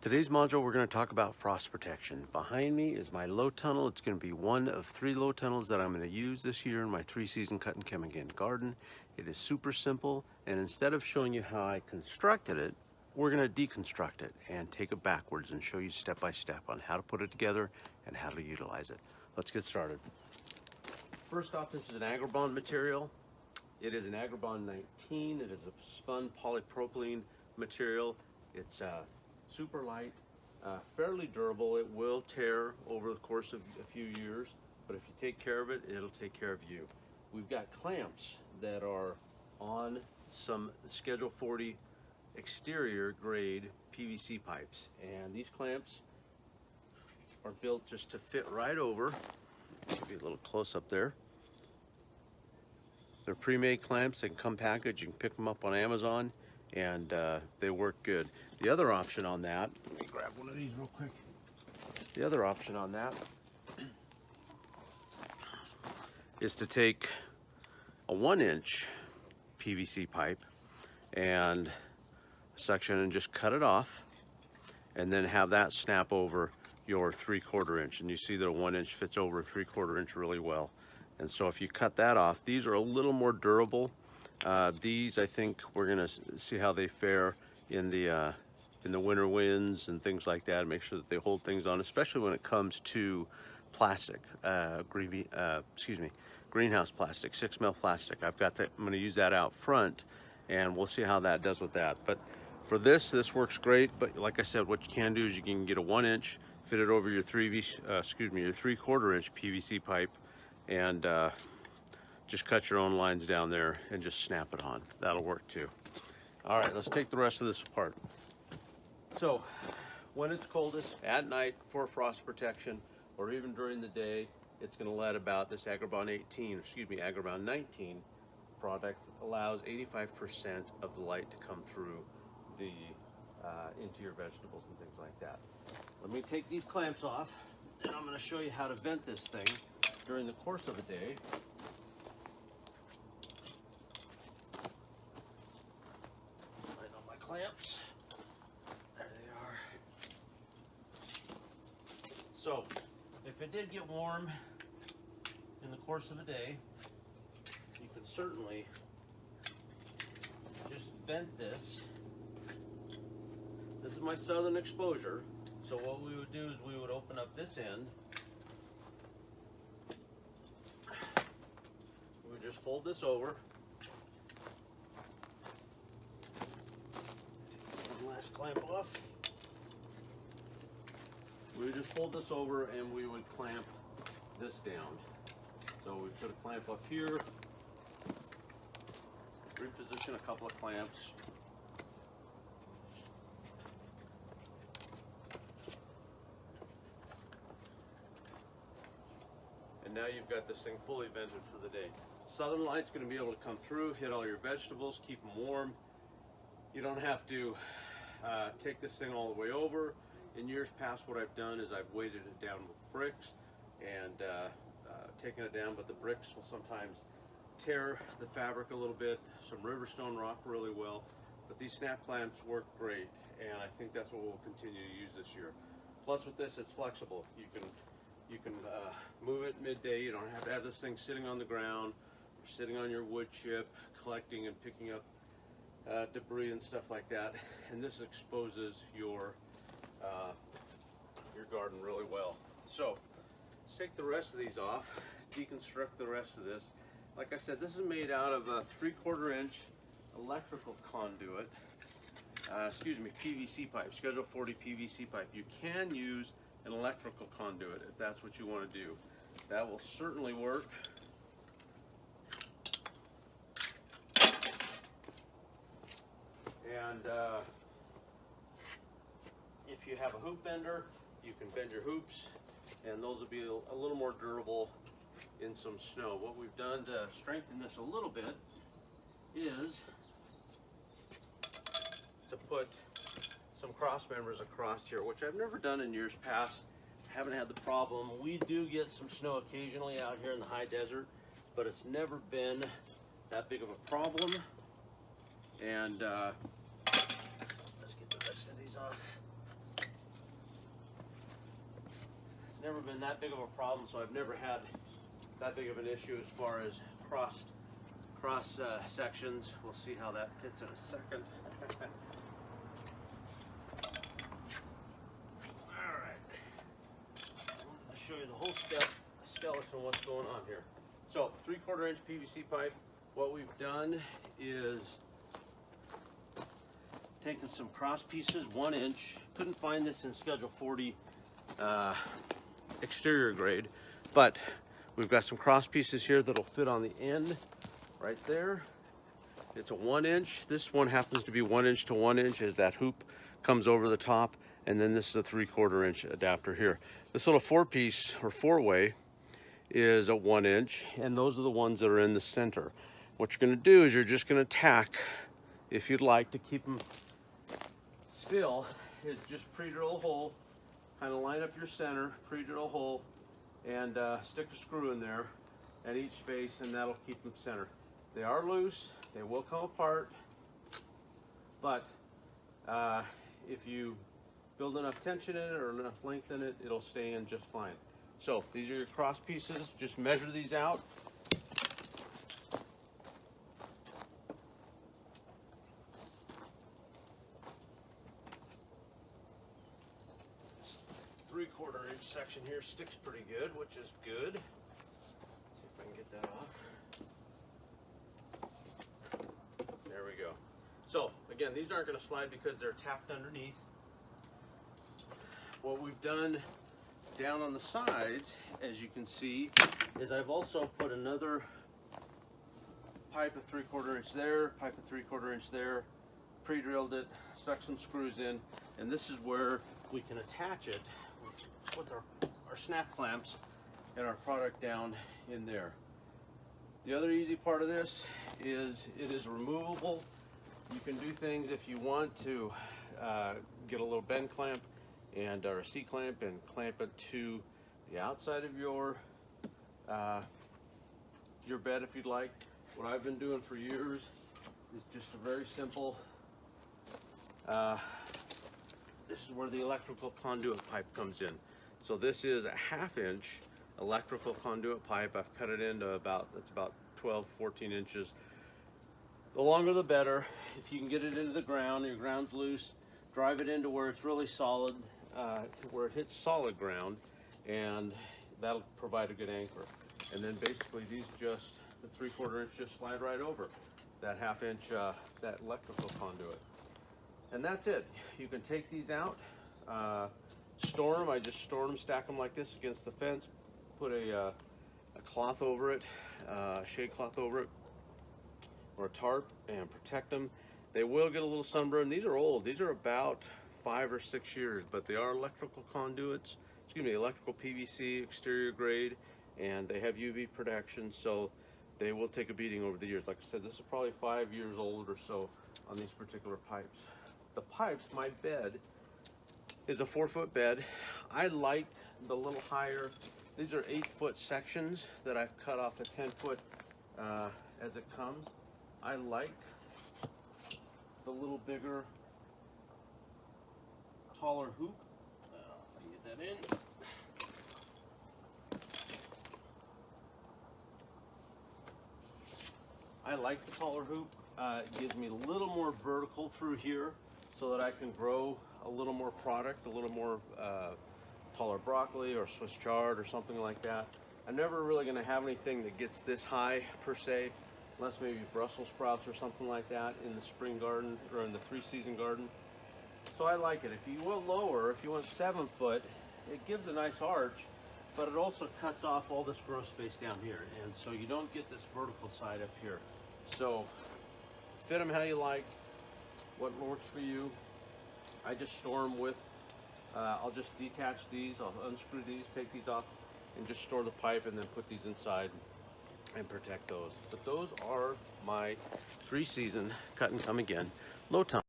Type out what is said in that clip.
Today's module, we're going to talk about frost protection. Behind me is my low tunnel. It's going to be one of 3 low tunnels that I'm going to use this year in my 3-season cut and chemical garden. It is super simple, and instead of showing you how I constructed it, we're going to deconstruct it and take it backwards and show you step by step on how to put it together and how to utilize it. Let's get started. First off, this is an Agribond material. It is an Agribond 19. It is a spun polypropylene material. It's super light, fairly durable. It will tear over the course of a few years, but if you take care of it, it'll take care of you. We've got clamps that are on some Schedule 40 exterior grade PVC pipes, and these clamps are built just to fit right over. Give you a little close up there. They're pre-made clamps. They can come packaged. You can pick them up on Amazon, and they work good. The other option on that, let me grab one of these real quick. The other option on that is to take a 1-inch PVC pipe and section and just cut it off, and then have that snap over your 3/4 inch. And you see that a 1-inch fits over a 3/4 inch really well. And so if you cut that off, these are a little more durable. These, I think we're gonna see how they fare in the winter winds and things like that, and make sure that they hold things on, especially when it comes to plastic, greenhouse plastic, 6 mil plastic. I've got that. I'm gonna use that out front, and we'll see how that does with that. But for this works great. But like I said, what you can do is you can get a 1-inch, fit it over your 3/4 inch PVC pipe, and just cut your own lines down there and just snap it on. That'll work too. All right, let's take the rest of this apart. So when it's coldest at night for frost protection, or even during the day, it's going to let about this Agribond 19 product allows 85% of the light to come through the into your vegetables and things like that. Let me take these clamps off, and I'm going to show you how to vent this thing during the course of a day. Right on my clamps. There they are. So, if it did get warm in the course of a day, you can certainly just vent this. This is my southern exposure. So what we would do is we would open up this end. We would just fold this over. One last clamp off. We would just fold this over, and we would clamp this down. So we put a clamp up here, reposition a couple of clamps. And now you've got this thing fully vented for the day. Southern light's going to be able to come through, hit all your vegetables, keep them warm. You don't have to take this thing all the way over. In years past, what I've done is I've weighted it down with bricks and taken it down, but the bricks will sometimes tear the fabric a little bit. Some Riverstone rock really well, but these snap clamps work great, and I think that's what we'll continue to use this year. Plus with this, it's flexible. You can move it midday. You don't have to have this thing sitting on the ground or sitting on your wood chip, collecting and picking up debris and stuff like that. And this exposes your garden really well. So let's take the rest of these off, deconstruct the rest of this. Like I said, this is made out of a 3/4 inch electrical conduit, PVC pipe, Schedule 40 PVC pipe. You can use an electrical conduit if that's what you want to do. That will certainly work. And if you have a hoop bender, you can bend your hoops, and those will be a little more durable in some snow. What we've done to strengthen this a little bit is to put some cross members across here, which I've never done in years past. Haven't had the problem. We do get some snow occasionally out here in the high desert, but it's never been that big of a problem. And let's get the rest of these off. never been that big of a problem, so I've never had that big of an issue as far as cross sections. We'll see how that fits in a second. All right, I'll show you the whole skeleton of what's going on here. So 3/4 inch PVC pipe. What we've done is taken some cross pieces, 1 inch. Couldn't find this in Schedule 40 exterior grade, but we've got some cross pieces here that'll fit on the end right there. It's a 1 inch. This one happens to be 1 inch to 1 inch as that hoop comes over the top, and then this is a 3/4 inch adapter here. This little 4-piece or 4-way is a 1 inch, and those are the ones that are in the center. What you're going to do is you're just going to tack, if you'd like to keep them still, is just pre-drill a hole, kind of line up your center, pre-drill a hole, and stick a screw in there at each face, and that'll keep them centered. They are loose, they will come apart, but if you build enough tension in it or enough length in it, it'll stay in just fine. So these are your cross pieces. Just measure these out. This 3/4 inch section here sticks pretty good, which is good. See if I can get that off. There we go. So again, these aren't going to slide because they're tacked underneath. What we've done down on the sides, as you can see, is I've also put another pipe of 3/4 inch there, pipe of 3/4 inch there, pre-drilled it, stuck some screws in, and this is where we can attach it with our snap clamps and our product down in there. The other easy part of this is it is removable. You can do things if you want to get a little bend clamp or a C-clamp and clamp it to the outside of your bed if you'd like. What I've been doing for years is just a very simple, this is where the electrical conduit pipe comes in. So this is a 1/2 inch electrical conduit pipe. I've cut it into about 12, 14 inches. The longer the better. If you can get it into the ground, your ground's loose, drive it into where it's really solid, where it hits solid ground, and that'll provide a good anchor. And then basically these the 3/4 inch just slide right over that 1/2 inch, that electrical conduit. And that's it. You can take these out, store them. I just store them, stack them like this against the fence, put a cloth over it, shade cloth over it, or a tarp, and protect them. They will get a little sunburn. These are old. These are about 5 or 6 years, but they are electrical conduits, electrical PVC, exterior grade, and they have UV protection, so they will take a beating over the years. Like I said, this is probably 5 years old or so on these particular pipes. The pipes, my bed is a 4-foot bed. I like the little higher. These are 8-foot sections that I've cut off a 10-foot as it comes. I like the little bigger, taller hoop. If I can get that in. I like the taller hoop. It gives me a little more vertical through here so that I can grow a little more product, a little more taller broccoli or Swiss chard or something like that. I'm never really going to have anything that gets this high per se, unless maybe Brussels sprouts or something like that in the spring garden or in the 3-season garden. So I like it. If you want lower, if you want 7 foot, it gives a nice arch, but it also cuts off all this growth space down here, and so you don't get this vertical side up here. So fit them how you like, what works for you. I just store them with, I'll just detach these, I'll unscrew these, take these off, and just store the pipe and then put these inside and protect those. But those are my 3-season cut and come again low ton.